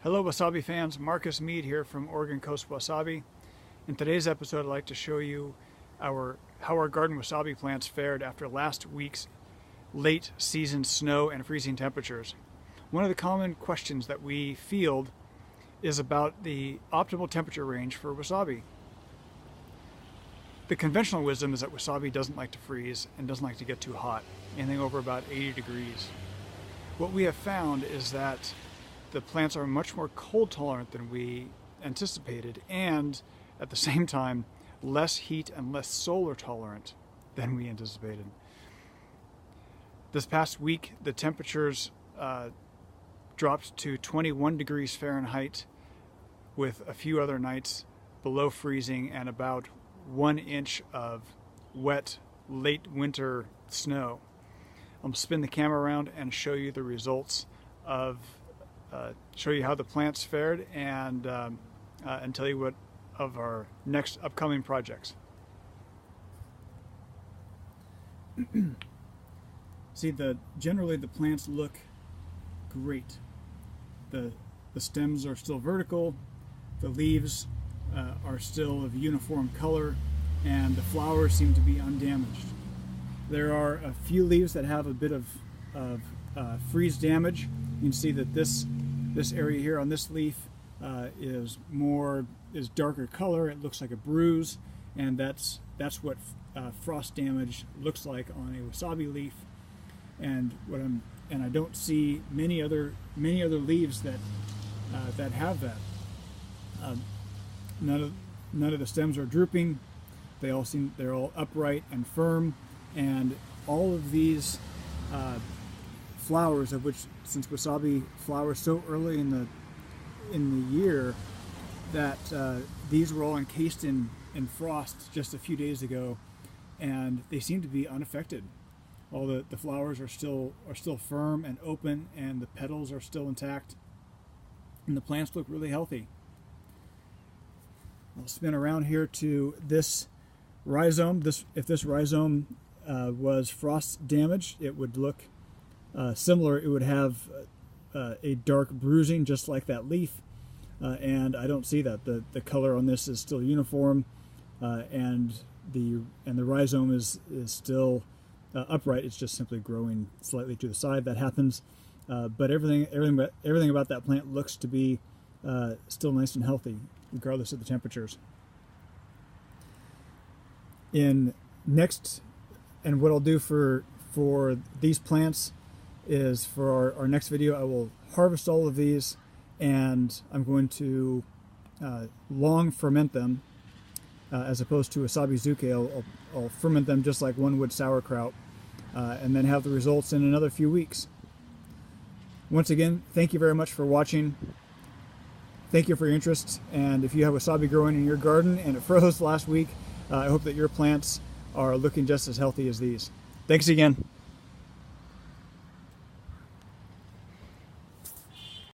Hello Wasabi fans, Marcus Mead here from Oregon Coast Wasabi. In today's episode I'd like to show you how our garden wasabi plants fared after last week's late season snow and freezing temperatures. One of the common questions that we field is about the optimal temperature range for wasabi. The conventional wisdom is that wasabi doesn't like to freeze and doesn't like to get too hot, anything over about 80 degrees. What we have found is that the plants are much more cold tolerant than we anticipated, and at the same time less heat and less solar tolerant than we anticipated. This past week the temperatures dropped to 21 degrees Fahrenheit with a few other nights below freezing and about 1 inch of wet late winter snow. I'll spin the camera around and show you the results of show you how the plants fared and tell you what of our next upcoming projects. See, generally the plants look great. The stems are still vertical, the leaves are still of uniform color, and the flowers seem to be undamaged. There are a few leaves that have a bit of freeze damage. You can see that this area here on this leaf is darker color. It looks like a bruise, and that's what frost damage looks like on a wasabi leaf. And I don't see many other leaves that have that. None of the stems are drooping. They're all upright and firm, and all of these flowers, of which, since wasabi flowers so early in the year, that these were all encased in frost just a few days ago, and they seem to be unaffected. All the flowers are still firm and open, and the petals are still intact, and the plants look really healthy. I'll spin around here to this rhizome. If this rhizome was frost damaged, it would look similar. It would have a dark bruising just like that leaf, and I don't see that. The color on this is still uniform, and the rhizome is still upright. It's just simply growing slightly to the side. That happens, but everything about that plant looks to be still nice and healthy, regardless of the temperatures. And what I'll do for these plants is, for our next video, I will harvest all of these, and I'm going to long ferment them as opposed to wasabi zuke. I'll ferment them just like one would sauerkraut, and then have the results in another few weeks. Once again, thank you very much for watching. Thank you for your interest, and if you have wasabi growing in your garden and it froze last week, I hope that your plants are looking just as healthy as these. Thanks again.